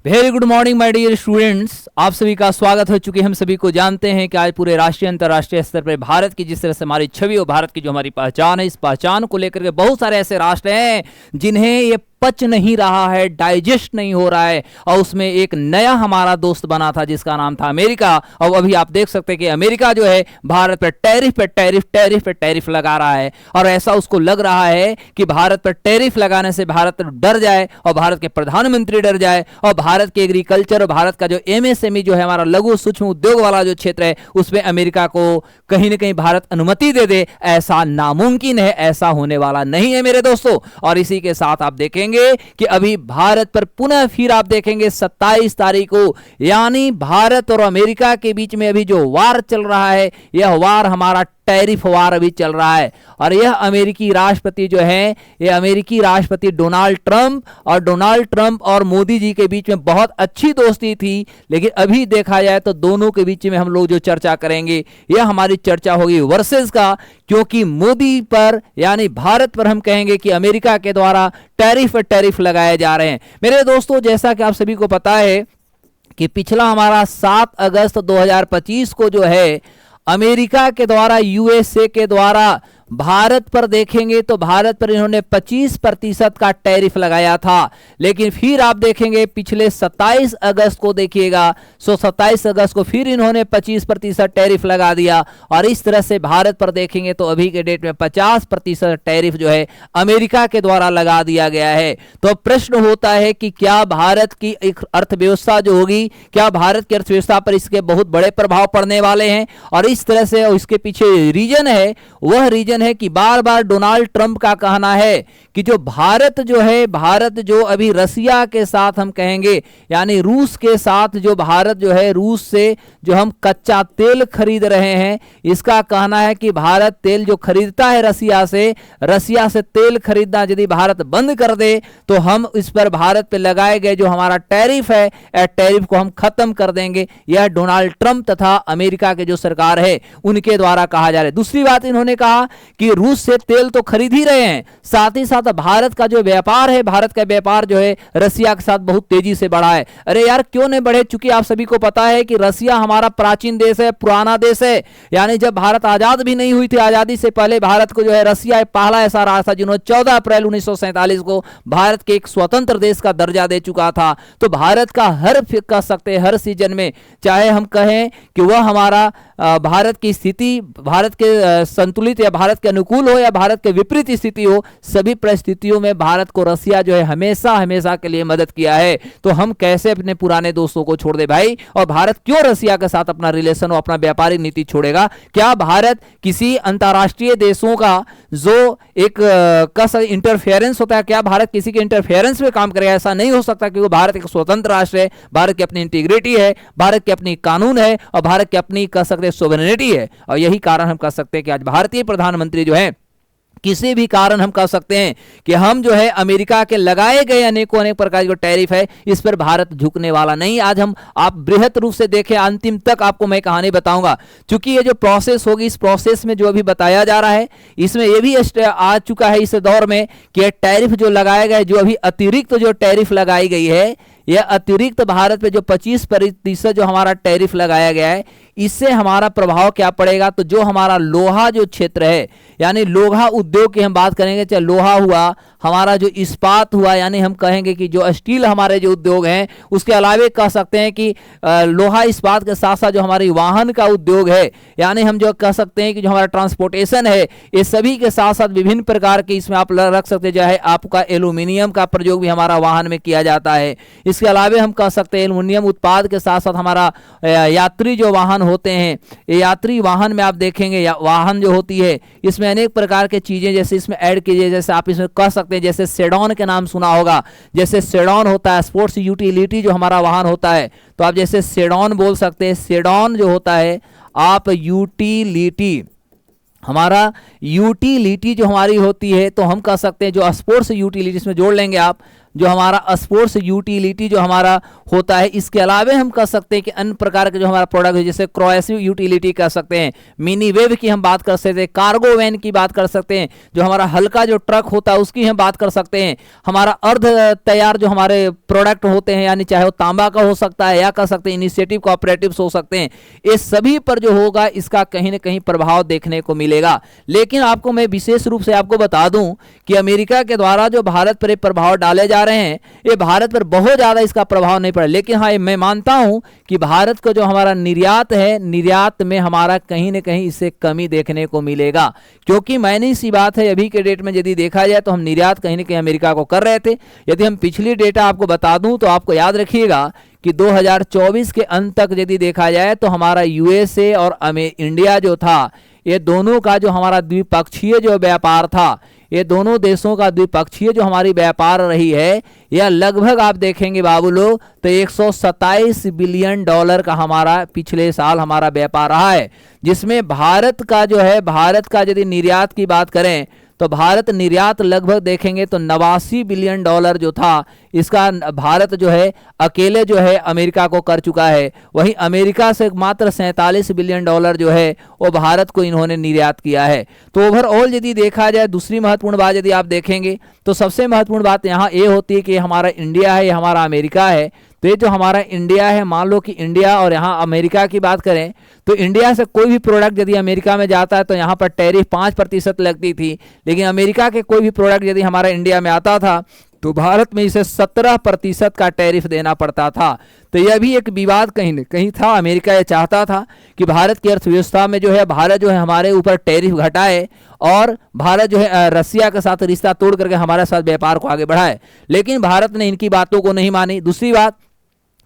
Very good morning my dear students, आप सभी का स्वागत है। चूंकि हम सभी को जानते हैं कि आज पूरे राष्ट्रीय अंतर्राष्ट्रीय स्तर पर भारत की जिस तरह से हमारी छवि और भारत की जो हमारी पहचान है, इस पहचान को लेकर के बहुत सारे ऐसे राष्ट्र हैं जिन्हें ये पच नहीं रहा है, डाइजेस्ट नहीं हो रहा है। और उसमें एक नया हमारा दोस्त बना था जिसका नाम था अमेरिका। और अभी आप देख सकते हैं कि अमेरिका जो है भारत पर टैरिफ लगा रहा है। और ऐसा उसको लग रहा है कि भारत पर टैरिफ लगाने से भारत डर जाए और भारत के प्रधानमंत्री डर जाए और भारत के एग्रीकल्चर और भारत का जो एमएसएमई जो है हमारा लघु सूक्ष्म उद्योग वाला जो क्षेत्र है उसमें अमेरिका को कहीं ना कहीं भारत अनुमति दे दे। ऐसा नामुमकिन है, ऐसा होने वाला नहीं है मेरे दोस्तों। और इसी के साथ आप देखेंगे कि अभी भारत पर पुनः फिर आप देखेंगे 27 तारीख को, यानी भारत और अमेरिका के बीच में अभी जो वार चल रहा है, यह वार हमारा टैरिफ वार अभी चल रहा है। और यह अमेरिकी राष्ट्रपति जो है, यह अमेरिकी राष्ट्रपति डोनाल्ड ट्रंप और मोदी जी के बीच में बहुत अच्छी दोस्ती थी। लेकिन अभी देखा जाए तो दोनों के बीच में हम लोग जो चर्चा करेंगे यह हमारी चर्चा होगी वर्सेस का, क्योंकि मोदी पर यानी भारत पर हम कहेंगे कि अमेरिका के द्वारा टैरिफ लगाए जा रहे हैं। मेरे दोस्तों, जैसा कि आप सभी को पता है कि पिछला हमारा 7 अगस्त 2025 को जो है अमेरिका के द्वारा, यूएसए के द्वारा भारत पर देखेंगे तो भारत पर इन्होंने 25% का टैरिफ लगाया था। लेकिन फिर आप देखेंगे पिछले 27 अगस्त को देखिएगा, 27 अगस्त को फिर इन्होंने 25% टैरिफ लगा दिया। और इस तरह से भारत पर देखेंगे तो अभी के डेट में 50% टैरिफ जो है अमेरिका के द्वारा लगा दिया गया है। तो प्रश्न होता है कि क्या भारत की एक अर्थव्यवस्था जो होगी, क्या भारत की अर्थव्यवस्था पर इसके बहुत बड़े प्रभाव पड़ने वाले हैं। और इस तरह से इसके पीछे रीजन है, वह रीजन है कि बार बार डोनाल्ड ट्रंप का कहना है कि जो भारत जो अभी रसिया के साथ हम कहेंगे यानी रूस के साथ जो भारत जो है रूस से जो हम कच्चा तेल खरीद रहे हैं, इसका कहना है कि भारत तेल जो खरीदता है रसिया से तेल खरीदना यदि भारत बंद कर दे तो हम इस पर भारत पे लगाए गए जो हमारा टैरिफ है, टैरिफ को हम खत्म कर देंगे। यह डोनाल्ड ट्रंप तथा अमेरिका के जो सरकार है उनके द्वारा कहा जा रहा है। दूसरी बात इन्होंने कहा कि रूस से तेल तो खरीद ही रहे हैं, साथ ही साथ भारत का जो व्यापार है, भारत का व्यापार जो है रसिया के साथ बहुत तेजी से बढ़ा है। अरे यार क्यों नहीं बढ़े, चूंकि आप सभी को पता है कि रसिया हमारा प्राचीन देश है, पुराना देश है। यानी जब भारत आजाद भी नहीं हुई थी, आजादी से पहले भारत को जो है रसिया पहला ऐसा राष्ट्र था जिन्होंने 14 अप्रैल 1947 को भारत के एक स्वतंत्र देश का दर्जा दे चुका था। तो भारत का कह सकते हर सीजन में, चाहे हम कहें कि वह हमारा भारत की स्थिति भारत के संतुलित या भारत के अनुकूल हो या भारत के विपरीत स्थिति हो, सभी परिस्थितियों में भारत को रसिया जो है हमेशा के लिए मदद किया है। तो हम कैसे अपने पुराने दोस्तों को छोड़ दे भाई। और भारत क्यों रसिया के साथ अपना रिलेशन और अपना व्यापारिक नीति छोड़ेगा। क्या भारत किसी अंतरराष्ट्रीय देशों का जो एक इंटरफेरेंस होता है, क्या भारत किसी के इंटरफेरेंस में काम करेगा? ऐसा नहीं हो सकता, क्योंकि भारत एक स्वतंत्र राष्ट्र है, भारत की अपनी इंटीग्रिटी है, भारत की अपनी कानून है और भारत की अपनी कह सकते सोवरेनिटी है। और यही कारण हम कह सकते हैं कि आज भारतीय प्रधानमंत्री जो है किसी भी कारण हम कह सकते हैं कि हम जो है अमेरिका के लगाए गए अनेक प्रकार के टैरिफ है, इस पर भारत झुकने वाला नहीं। आज हम आप बृहद रूप से देखें, अंतिम तक आपको मैं कहानी बताऊंगा। क्योंकि ये जो प्रोसेस होगी, इस प्रोसेस में जो अभी बताया जा रहा है, इसमें यह भी आ चुका है इस दौर में कि टैरिफ जो लगाया गया है, जो अभी अतिरिक्त जो टैरिफ लगाई गई है, यह अतिरिक्त भारत पे जो 25% जो हमारा टैरिफ लगाया गया है, इससे हमारा प्रभाव क्या पड़ेगा। तो जो हमारा लोहा जो क्षेत्र है, यानी लोहा उद्योग की हम बात करेंगे, चाहे लोहा हुआ, हमारा जो इस्पात हुआ, यानी हम कहेंगे कि जो स्टील हमारे जो उद्योग हैं, उसके अलावे कह सकते हैं कि लोहा इस्पात के साथ साथ जो हमारी वाहन का उद्योग है, यानी हम जो कह सकते हैं कि जो हमारा ट्रांसपोर्टेशन है, ये सभी के साथ साथ विभिन्न प्रकार के इसमें आप रख सकते हैं। चाहे आपका एल्यूमिनियम का प्रयोग भी हमारा वाहन में किया जाता है। इसके अलावे हम कह सकते हैं एल्युमिनियम उत्पाद के साथ साथ हमारा यात्री जो वाहन होते हैं, ये यात्री वाहन में आप देखेंगे वाहन जो होती है, इसमें अनेक प्रकार के चीजें जैसे इसमें ऐड कीजिए, जैसे आप इसमें कह सकते हैं जैसे सेडॉन के नाम सुना होगा। जैसे सेडॉन होता है स्पोर्ट्स यूटिलिटी जो हमारा वाहन होता है, तो आप जैसे सेडॉन बोल सकते हैं। सेडॉन जो होता है आप यूटिलिटी, हमारा यूटिलिटी जो हमारी होती है, तो हम कह सकते हैं जो स्पोर्ट्स यूटिलिटी इसमें जोड़ लेंगे आप, जो हमारा स्पोर्ट्स यूटिलिटी जो हमारा होता है, इसके अलावा हम कह सकते हैं कि अन्य प्रकार के जो हमारा प्रोडक्ट है, जैसे क्रॉसिव यूटिलिटी कह सकते हैं, मिनी वेव की हम बात कर सकते हैं, कार्गो वैन की बात कर सकते हैं, जो हमारा हल्का जो ट्रक होता है उसकी हम बात कर सकते हैं, हमारा अर्ध तैयार जो हमारे प्रोडक्ट होते हैं, यानी चाहे वो तांबा का हो सकता है या कह सकते हैं इनिशिएटिव कोऑपरेटिव्स हो सकते हैं, ये सभी पर जो होगा इसका कहीं ना कहीं प्रभाव देखने को मिलेगा। लेकिन आपको मैं विशेष रूप से आपको बता दूं कि अमेरिका के द्वारा जो भारत पर प्रभाव डाले जा रहे हैं, ये भारत पर बहुत ज्यादा इसका प्रभाव नहीं पड़ा। लेकिन हाँ, मैं मानता हूं कि भारत का जो हमारा निर्यात है, निर्यात में हमारा कहीं ना कहीं इससे कमी देखने को मिलेगा, क्योंकि मैंने सी बात है अभी के डेट में यदि देखा जाए तो हम निर्यात कहीं ना कहीं अमेरिका को कर रहे थे। यदि हम पिछली डेटा आपको बता दूं तो आपको याद रखिएगा कि 2024 के अंत तक यदि देखा जाए तो हमारा यूएसए और इंडिया जो था, ये दोनों का जो हमारा द्विपक्षीय जो व्यापार था, ये दोनों देशों का द्विपक्षीय जो हमारी व्यापार रही है, यह लगभग आप देखेंगे बाबू लोग तो 127 बिलियन डॉलर का हमारा पिछले साल हमारा व्यापार रहा है, जिसमें भारत का जो है, भारत का यदि निर्यात की बात करें तो भारत निर्यात लगभग देखेंगे तो 89 बिलियन डॉलर जो था, इसका भारत जो है अकेले जो है अमेरिका को कर चुका है। वहीं अमेरिका से मात्र 47 बिलियन डॉलर जो है वो भारत को इन्होंने निर्यात किया है। तो ओवरऑल यदि देखा जाए, दूसरी महत्वपूर्ण बात यदि आप देखेंगे तो सबसे महत्वपूर्ण बात यहाँ ये होती है कि हमारा इंडिया है, ये हमारा अमेरिका है। तो ये जो हमारा इंडिया है, मान लो कि इंडिया और यहाँ अमेरिका की बात करें तो इंडिया से कोई भी प्रोडक्ट यदि अमेरिका में जाता है तो यहाँ पर टैरिफ 5% लगती थी, लेकिन अमेरिका के कोई भी प्रोडक्ट यदि हमारा इंडिया में आता था तो भारत में इसे 17% का टैरिफ देना पड़ता था। तो यह भी एक विवाद कहीं न कहीं था। अमेरिका यह चाहता था कि भारत की अर्थव्यवस्था में जो है, भारत जो है हमारे ऊपर टैरिफ घटाए और भारत जो है रसिया के साथ रिश्ता तोड़ करके हमारे साथ व्यापार को आगे बढ़ाए, लेकिन भारत ने इनकी बातों को नहीं मानी। दूसरी बात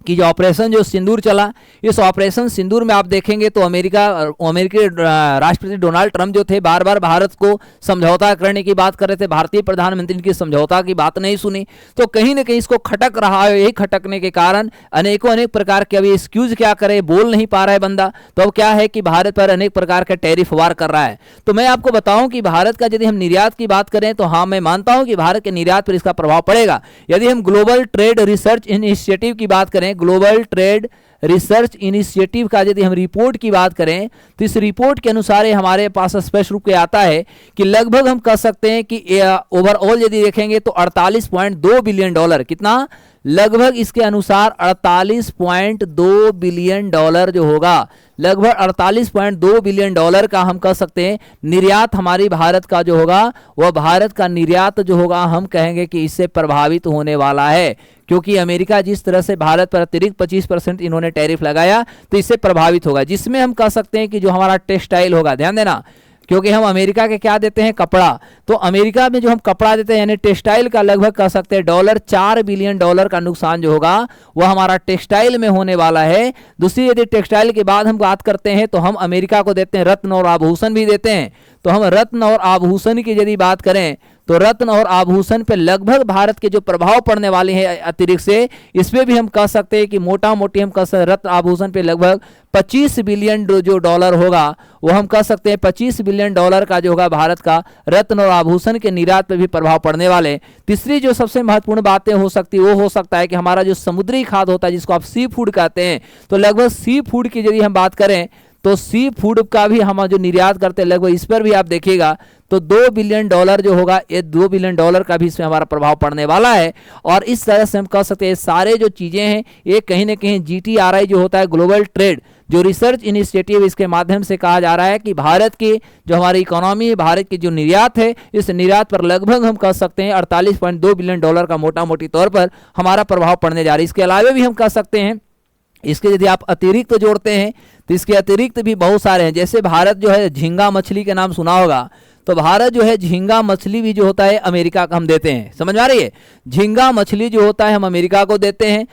कि जो ऑपरेशन जो सिंदूर चला, इस ऑपरेशन सिंदूर में आप देखेंगे तो अमेरिकी राष्ट्रपति डोनाल्ड ट्रंप जो थे बार बार भारत को समझौता करने की बात कर रहे थे, भारतीय प्रधानमंत्री इनकी समझौता की बात नहीं सुनी, तो कहीं ना कहीं इसको खटक रहा है। यही खटकने के कारण अनेक प्रकार के, अभी एक्सक्यूज क्या करे, बोल नहीं पा रहा है बंदा, तो अब क्या है कि भारत पर अनेक प्रकार के टैरिफ वार कर रहा है। तो मैं आपको बताऊं कि भारत का यदि हम निर्यात की बात करें तो हाँ, मैं मानता हूं कि भारत के निर्यात पर इसका प्रभाव पड़ेगा। यदि हम ग्लोबल ट्रेड रिसर्च इनिशिएटिव की बात करें, ग्लोबल ट्रेड रिसर्च इनिशिएटिव का यदि हम रिपोर्ट की बात करें तो इस रिपोर्ट के अनुसार हमारे पास स्पष्ट रूप से आता है कि लगभग हम कह सकते हैं कि ओवरऑल यदि देखेंगे तो 48.2 बिलियन डॉलर, कितना, लगभग इसके अनुसार 48.2 बिलियन डॉलर जो होगा, लगभग 48.2 बिलियन डॉलर का हम कह सकते हैं निर्यात हमारी भारत का जो होगा, वह भारत का निर्यात जो होगा हम कहेंगे कि इससे प्रभावित होने वाला है, क्योंकि अमेरिका जिस तरह से भारत पर अतिरिक्त 25% इन्होंने टैरिफ लगाया तो इससे प्रभावित होगा, जिसमें हम कह सकते हैं कि जो हमारा टेक्सटाइल होगा, ध्यान देना, क्योंकि हम अमेरिका के क्या देते हैं, कपड़ा, तो अमेरिका में जो हम कपड़ा देते हैं यानी टेक्सटाइल का लगभग कह सकते हैं $4 बिलियन का नुकसान जो होगा वह हमारा टेक्सटाइल में होने वाला है। दूसरी यदि टेक्सटाइल के बाद हम बात करते हैं तो हम अमेरिका को देते हैं रत्न और आभूषण भी देते हैं। तो हम रत्न और आभूषण की यदि बात करें तो रत्न और आभूषण पे लगभग भारत के जो प्रभाव पड़ने वाले हैं अतिरिक्त से, इसमें भी हम कह सकते हैं कि मोटा मोटी हम कह सकते हैं रत्न आभूषण पे लगभग 25 बिलियन जो डॉलर होगा वो हम कह सकते हैं 25 बिलियन डॉलर का जो होगा भारत का रत्न और आभूषण के निर्यात पे भी प्रभाव पड़ने वाले। तीसरी जो सबसे महत्वपूर्ण बातें हो सकती वो हो सकता है कि हमारा जो समुद्री खाद्य होता है जिसको आप सी फूड कहते हैं, तो लगभग सी फूड की यदि हम बात करें तो सी फूड का भी हम जो निर्यात करते हैं लगभग इस पर भी आप देखिएगा तो $2 बिलियन जो होगा, ये $2 बिलियन का भी इसमें हमारा प्रभाव पड़ने वाला है। और इस तरह से हम कह सकते हैं सारे जो चीजें हैं ये कहीं ना कहीं GTRI जो होता है, ग्लोबल ट्रेड जो रिसर्च इनिशिएटिव, इसके माध्यम से कहा जा रहा है कि भारत की जो हमारी इकोनॉमी है, भारत की जो निर्यात है, इस निर्यात पर लगभग हम कह सकते हैं 48.2 बिलियन डॉलर का मोटा मोटी तौर पर हमारा प्रभाव पड़ने जा रहा है। इसके अलावा भी हम कह सकते हैं, इसके यदि आप अतिरिक्त जोड़ते हैं तो इसके अतिरिक्त भी बहुत सारे हैं। जैसे भारत जो है झींगा मछली के नाम सुना होगा, तो भारत जो है झींगा मछली भी जो होता है अमेरिका को हम देते हैं, समझ में आ रही है, झींगा मछली जो होता है हम अमेरिका को देते हैं,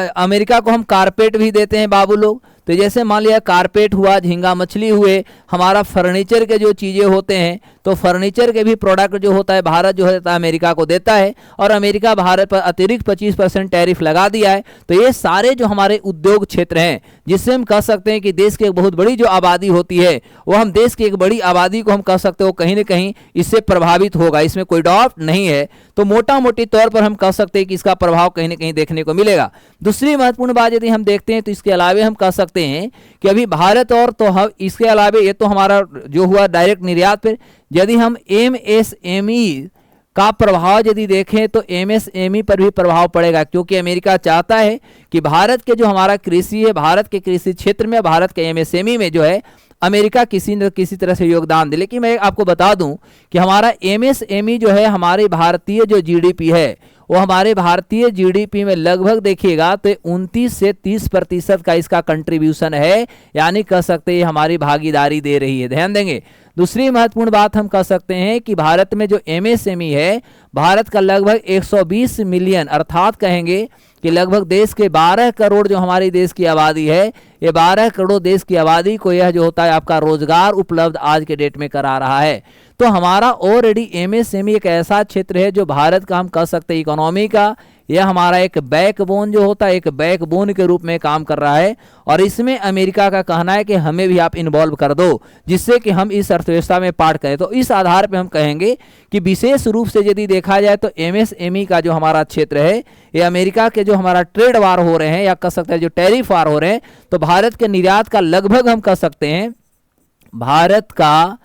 अमेरिका को हम कारपेट भी देते हैं बाबू लोग। तो जैसे मान लिया कारपेट हुआ, झींगा मछली हुए, हमारा फर्नीचर के जो चीज़ें होते हैं, तो फर्नीचर के भी प्रोडक्ट जो होता है भारत जो होता है अमेरिका को देता है, और अमेरिका भारत पर अतिरिक्त 25% टैरिफ लगा दिया है। तो ये सारे जो हमारे उद्योग क्षेत्र हैं, जिससे हम कह सकते हैं कि देश की एक बहुत बड़ी जो आबादी होती है, वो हम देश की एक बड़ी आबादी को हम कह सकते हो कहीं ना कहीं इससे प्रभावित होगा, इसमें कोई डाउट नहीं है। तो मोटा मोटी तौर पर हम कह सकते हैं कि इसका प्रभाव कहीं ना कहीं देखने को मिलेगा। दूसरी महत्वपूर्ण बात यदि हम देखते हैं तो इसके अलावा हम कह सकते हैं कि अभी भारत और तो हम इसके अलावा ये तो हमारा जो हुआ डायरेक्ट निर्यात पर, यदि हम एमएसएमई का प्रभाव यदि देखें तो एमएसएमई पर भी प्रभाव पड़ेगा, क्योंकि अमेरिका चाहता है कि भारत के जो हमारा कृषि है, भारत के कृषि क्षेत्र में, भारत के एमएसएमई में जो है अमेरिका किसी न किसी तरह से योगदान दे। लेकिन मैं आपको बता दूं कि हमारा एमएसएमई जो है, हमारे भारतीय जो जीडीपी है, वो हमारे भारतीय जीडीपी में लगभग देखिएगा तो 29 से 30% का इसका कंट्रीब्यूशन है, यानी कह सकते हैं हमारी भागीदारी दे रही है। ध्यान देंगे। दूसरी महत्वपूर्ण बात हम कह सकते हैं कि भारत में जो एमएसएमई है, भारत का लगभग 120 मिलियन, अर्थात कहेंगे कि लगभग देश के 12 करोड़ जो हमारी देश की आबादी है, ये 12 करोड़ देश की आबादी को यह जो होता है आपका रोजगार उपलब्ध आज के डेट में करा रहा है। तो हमारा ऑलरेडी एमएसएमई एक ऐसा क्षेत्र है जो भारत का हम कह सकते हैं इकोनॉमी का, यह हमारा एक बैकबोन जो होता है, एक बैकबोन के रूप में काम कर रहा है। और इसमें अमेरिका का कहना है कि हमें भी आप इन्वॉल्व कर दो, जिससे कि हम इस अर्थव्यवस्था में पार्ट करें। तो इस आधार पे हम कहेंगे कि विशेष रूप से यदि देखा जाए तो एमएसएमई का जो हमारा क्षेत्र है, ये अमेरिका के जो हमारा ट्रेड वार हो रहे हैं या कह सकते हैं जो टैरिफ वार हो रहे हैं, तो भारत के निर्यात का लगभग हम कह सकते हैं, भारत का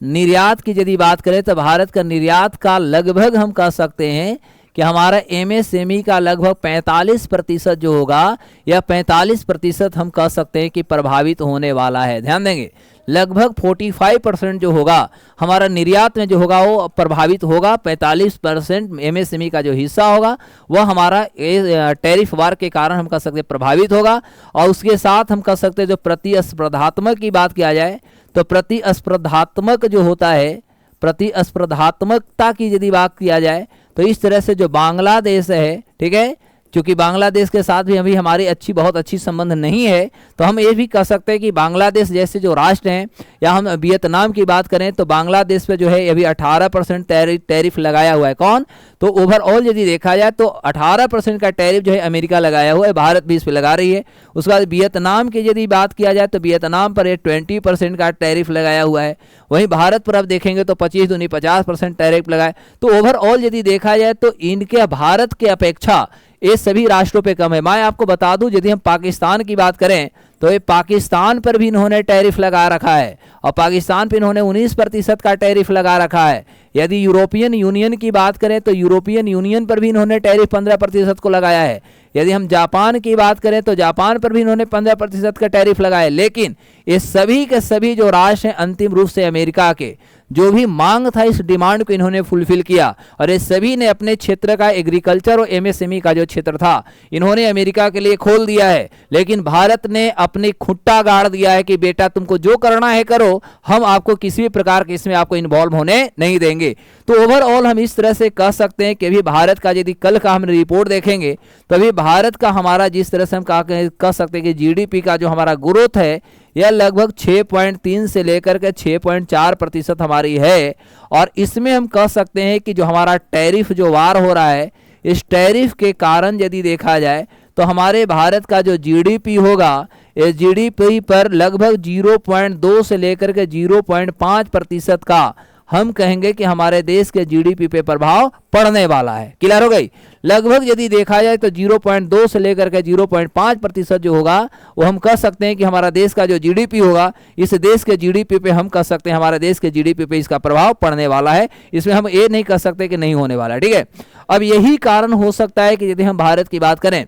निर्यात की यदि बात करें तो भारत का निर्यात का लगभग हम कह सकते हैं कि हमारा एमएसएमई का लगभग 45% जो होगा, या 45% हम कह सकते हैं कि प्रभावित होने वाला है। ध्यान देंगे, लगभग 45% जो होगा हमारा निर्यात में जो होगा वो प्रभावित होगा। 45% एमएसएमई का जो हिस्सा होगा वह हमारा टैरिफ वार के कारण हम कह सकते हैं प्रभावित होगा। और उसके साथ हम कह सकते हैं जो प्रतिस्पर्धात्मक की बात किया जाए तो प्रतिस्पर्धात्मक जो होता है, प्रतिस्पर्धात्मकता की यदि बात किया जाए तो इस तरह से जो बांग्लादेश है, ठीक है, क्योंकि बांग्लादेश के साथ भी अभी हमारी बहुत अच्छी संबंध नहीं है, तो हम ये भी कह सकते हैं कि बांग्लादेश जैसे जो राष्ट्र हैं, या हम वियतनाम की बात करें तो बांग्लादेश पे जो है अभी 18% टैरिफ लगाया हुआ है। कौन? तो ओवरऑल यदि देखा जाए तो 18% का टैरिफ जो है अमेरिका लगाया हुआ है, भारत भी इस पर लगा रही है। उसके बाद वियतनाम की यदि बात किया जाए तो वियतनाम पर 20% का टैरिफ लगाया हुआ है। वहीं भारत पर अब देखेंगे तो 25 दूनी 50% टैरिफ लगाए। तो ओवरऑल यदि देखा जाए तो इनके भारत के अपेक्षा ये सभी राष्ट्रों पे कम है। मैं आपको बता दूं यदि हम पाकिस्तान की बात करें तो ये पाकिस्तान पर भी इन्होंने टैरिफ लगा रखा है, और पाकिस्तान पर इन्होंने 19% का टैरिफ लगा रखा है। यदि यूरोपियन यूनियन की बात करें तो यूरोपियन यूनियन पर भी इन्होंने टैरिफ 15% को लगाया है। यदि हम जापान की बात करें तो जापान पर भी इन्होंने 15% का टैरिफ लगाया। लेकिन ये सभी के सभी जो राष्ट्र हैं अंतिम रूप से अमेरिका के, जो भी मांग था इस डिमांड को इन्होंने फुलफिल किया, और ये सभी ने अपने क्षेत्र का एग्रीकल्चर और एमएसएमई का जो क्षेत्र था इन्होंने अमेरिका के लिए खोल दिया है। लेकिन भारत ने अपनी खुट्टा गाड़ दिया है कि बेटा तुमको जो करना है करो, हम आपको किसी भी प्रकार के इसमें आपको इन्वॉल्व होने नहीं देंगे। तो ओवरऑल हम इस तरह से कह सकते हैं कि अभी भारत का यदि कल का हम रिपोर्ट देखेंगे तो अभी भारत का हमारा जिस तरह से हम कह सकते हैं कि जीडीपी का जो हमारा ग्रोथ है यह लगभग 6.3 से लेकर के 6.4% हमारी है। और इसमें हम कह सकते हैं कि जो हमारा टैरिफ जो वार हो रहा है, इस टैरिफ के कारण यदि देखा जाए तो हमारे भारत का जो जीडीपी होगा, इस जीडीपी पर लगभग 0.2 से लेकर के 0.5% का हम कहेंगे कि हमारे देश के जीडीपी पे प्रभाव पड़ने वाला है। क्लियर हो गई? लगभग यदि देखा जाए तो 0.2 से लेकर के 0.5% जो होगा वो हम कह सकते हैं कि हमारा देश का जो जीडीपी होगा, इस देश के जीडीपी पे हम कह सकते हैं हमारे देश के जीडीपी पे इसका प्रभाव पड़ने वाला है। इसमें हम ये नहीं कह सकते कि नहीं होने वाला है। ठीक है, अब यही कारण हो सकता है कि यदि हम भारत की बात करें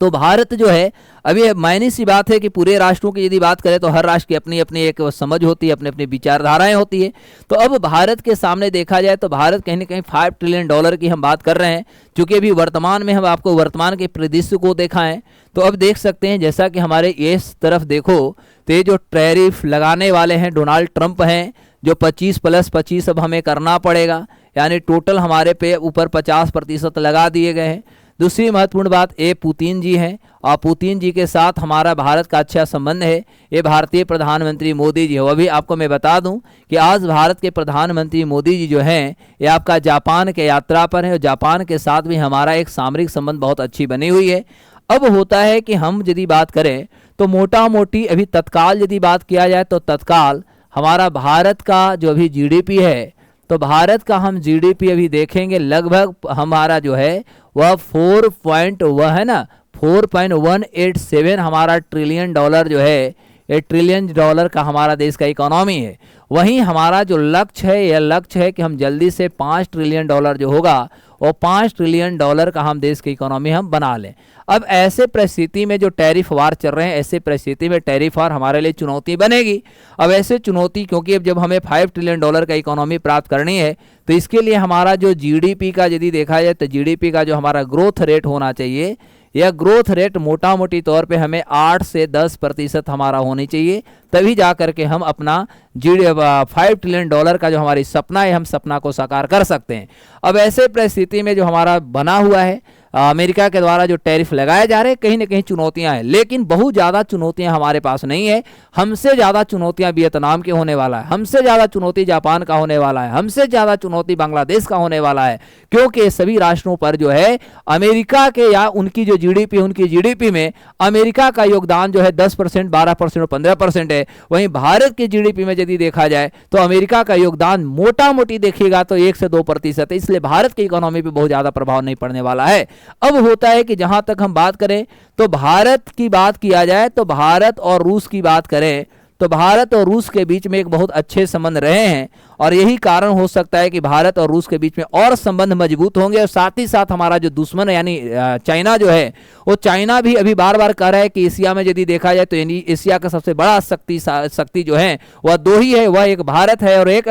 तो भारत जो है, अभी मायने सी बात है कि पूरे राष्ट्रों की यदि बात करें तो हर राष्ट्र की अपनी अपनी एक समझ होती है, अपनी अपनी विचारधाराएं होती है। तो अब भारत के सामने देखा जाए तो भारत कहीं ना कहीं $5 ट्रिलियन की हम बात कर रहे हैं। चूंकि अभी वर्तमान में हम आपको वर्तमान के परिदृश्य को देखा है, तो अब देख सकते हैं जैसा कि हमारे इस तरफ देखो तो ये जो टैरिफ लगाने वाले हैं डोनाल्ड ट्रंप हैं, जो 25+25 अब हमें करना पड़ेगा, यानी टोटल हमारे पे ऊपर 50% लगा दिए गए हैं। दूसरी महत्वपूर्ण बात ये पुतिन जी हैं, और पुतिन जी के साथ हमारा भारत का अच्छा संबंध है। ये भारतीय प्रधानमंत्री मोदी जी है। वह भी आपको मैं बता दूं कि आज भारत के प्रधानमंत्री मोदी जी जो हैं ये आपका जापान के यात्रा पर है, और जापान के साथ भी हमारा एक सामरिक संबंध बहुत अच्छी बनी हुई है। अब होता है कि हम यदि बात करें तो मोटा मोटी अभी तत्काल यदि बात किया जाए तो तत्काल हमारा भारत का जो अभी जीडीपी है, तो भारत का हम जीडीपी अभी देखेंगे लगभग हमारा जो है वह 4.187 हमारा ट्रिलियन डॉलर जो है, ये ट्रिलियन डॉलर का हमारा देश का इकोनॉमी है। वहीं हमारा जो लक्ष्य है, यह लक्ष्य है कि हम जल्दी से 5 ट्रिलियन डॉलर जो होगा वो 5 ट्रिलियन डॉलर का हम देश की इकोनॉमी हम बना लें। अब ऐसे परिस्थिति में जो टैरिफ वार चल रहे हैं, ऐसे परिस्थिति में टैरिफ वार हमारे लिए चुनौती बनेगी। अब ऐसे चुनौती, क्योंकि अब जब हमें 5 ट्रिलियन डॉलर का इकोनॉमी प्राप्त करनी है तो इसके लिए हमारा जो जीडीपी का यदि देखा जाए तो जीडीपी का जो हमारा ग्रोथ रेट होना चाहिए, यह ग्रोथ रेट मोटा मोटी तौर पे हमें 8 से 10% हमारा होनी चाहिए, तभी जा करके हम अपना 5 ट्रिलियन डॉलर का जो हमारी सपना है, हम सपना को साकार कर सकते हैं। अब ऐसे परिस्थिति में जो हमारा बना हुआ है, अमेरिका के द्वारा जो टैरिफ लगाए जा रहे हैं, कहीं ना कहीं चुनौतियां हैं, लेकिन बहुत ज़्यादा चुनौतियां हमारे पास नहीं है। हमसे ज़्यादा चुनौतियां वियतनाम के होने वाला है, हमसे ज़्यादा चुनौती जापान का होने वाला है, हमसे ज़्यादा चुनौती बांग्लादेश का होने वाला है, क्योंकि सभी राष्ट्रों पर जो है अमेरिका के या उनकी जो जीडीपी, उनकी जीडीपी में अमेरिका का योगदान जो है 10%, 12% और 15% है। वहीं भारत की जीडीपी में यदि देखा जाए तो अमेरिका का योगदान मोटा मोटी देखिएगा तो 1 से 2% है, इसलिए भारत की इकोनॉमी पर बहुत ज़्यादा प्रभाव नहीं पड़ने वाला है। अब होता है कि जहां तक हम बात करें तो भारत की बात किया जाए तो भारत और रूस की बात करें तो भारत और रूस के बीच में एक बहुत अच्छे संबंध रहे हैं, और यही कारण हो सकता है कि भारत और रूस के बीच में और संबंध मजबूत होंगे। और साथ ही साथ हमारा जो दुश्मन है यानी चाइना जो है, वो चाइना भी अभी बार बार कह रहा है कि एशिया में यदि देखा जाए तो एशिया का सबसे बड़ा शक्ति जो है वह दो ही है, वह एक भारत है और एक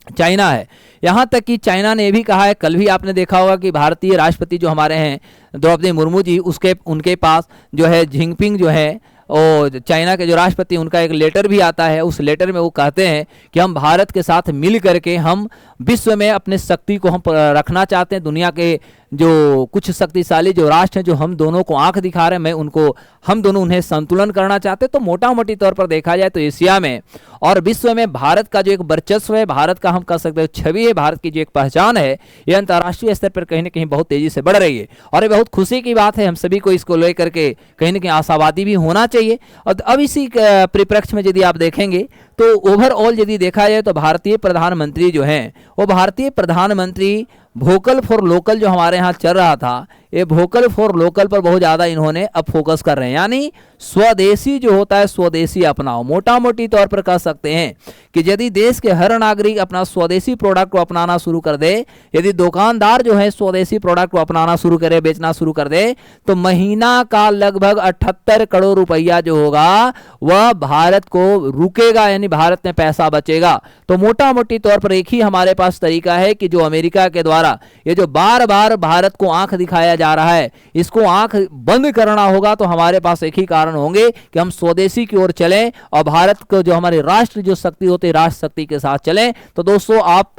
चाइना है। यहाँ तक कि चाइना ने भी कहा है, कल भी आपने देखा होगा कि भारतीय राष्ट्रपति जो हमारे हैं द्रौपदी मुर्मू जी, उनके पास जो है जिनपिंग जो है और चाइना के जो राष्ट्रपति, उनका एक लेटर भी आता है। उस लेटर में वो कहते हैं कि हम भारत के साथ मिल करके हम विश्व में अपने शक्ति को हम रखना चाहते हैं। दुनिया के जो कुछ शक्तिशाली जो राष्ट्र हैं जो हम दोनों को आंख दिखा रहे हैं, हम दोनों उन्हें संतुलन करना चाहते हैं। तो मोटा मोटी तौर पर देखा जाए तो एशिया में और विश्व में भारत का जो एक वर्चस्व है, भारत का हम कह सकते हैं छवि है, भारत की जो एक पहचान है, ये अंतर्राष्ट्रीय स्तर पर कहीं ना कहीं बहुत तेजी से बढ़ रही है, और ये बहुत खुशी की बात है। हम सभी को इसको लेकर के कहीं ना कहीं आशावादी भी होना चाहिए। और अब इसी परिप्रेक्ष्य में यदि आप देखेंगे तो ओवरऑल यदि देखा जाए तो भारतीय प्रधानमंत्री जो हैं, वो भारतीय प्रधानमंत्री वोकल फॉर लोकल जो हमारे यहाँ चल रहा था, ये वोकल फॉर लोकल पर बहुत ज़्यादा इन्होंने अब फोकस कर रहे हैं, यानी स्वदेशी जो होता है स्वदेशी अपनाओ। मोटा मोटी तौर पर कह सकते हैं कि यदि देश के हर नागरिक अपना स्वदेशी प्रोडक्ट को अपनाना शुरू कर दे, यदि दुकानदार जो है स्वदेशी प्रोडक्ट को अपनाना शुरू करे, बेचना शुरू कर दे, तो महीना का लगभग 78 करोड़ रुपया जो होगा वह भारत को रुकेगा, यानी भारत में पैसा बचेगा। तो मोटा मोटी तौर पर एक ही हमारे पास तरीका है कि जो अमेरिका के द्वारा ये जो बार बार भारत को आंख दिखाया जा रहा है, इसको आंख बंद करना होगा। तो हमारे पास एक ही कारण होंगे कि हम स्वदेशी की ओर चलें और भारत को जो हमारे राष्ट्र जो शक्ति होती है, राष्ट्र शक्ति के साथ चलें। तो दोस्तों, आप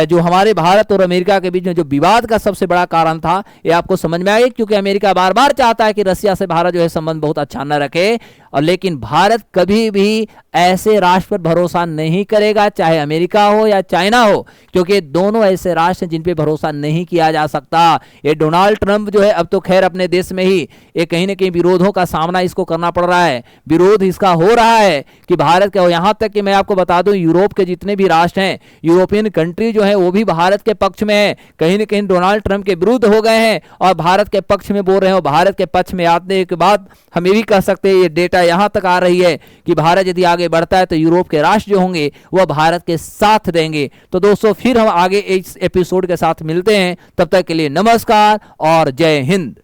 जो हमारे भारत और अमेरिका के बीच में जो विवाद का सबसे बड़ा कारण था, ये आपको समझ में आएगा, क्योंकि अमेरिका बार बार चाहता है कि रसिया से भारत जो है संबंध बहुत अच्छा न रखे, और लेकिन भारत कभी भी ऐसे राष्ट्र पर भरोसा नहीं करेगा, चाहे अमेरिका हो या चाइना हो, क्योंकि दोनों ऐसे राष्ट्र हैं जिन पे भरोसा नहीं किया जा सकता। ये डोनाल्ड ट्रंप जो है अब तो खैर अपने देश में ही ये कहीं ना कहीं विरोधों का सामना इसको करना पड़ रहा है, विरोध इसका हो रहा है कि भारत के, यहाँ तक कि मैं आपको बता दूं यूरोप के जितने भी राष्ट्र हैं, यूरोपियन कंट्री जो है वो भी भारत के पक्ष में है, कहीं ना कहीं डोनाल्ड ट्रंप के विरुद्ध हो गए हैं और भारत के पक्ष में बोल रहे हैं। और भारत के पक्ष में आने के बाद हम ये भी कह सकते हैं, ये डेटा यहां तक आ रही है कि भारत यदि आगे बढ़ता है तो यूरोप के राष्ट्र जो होंगे वह भारत के साथ देंगे। तो दोस्तों, फिर हम आगे इस एपिसोड के साथ मिलते हैं, तब तक के लिए नमस्कार और जय हिंद।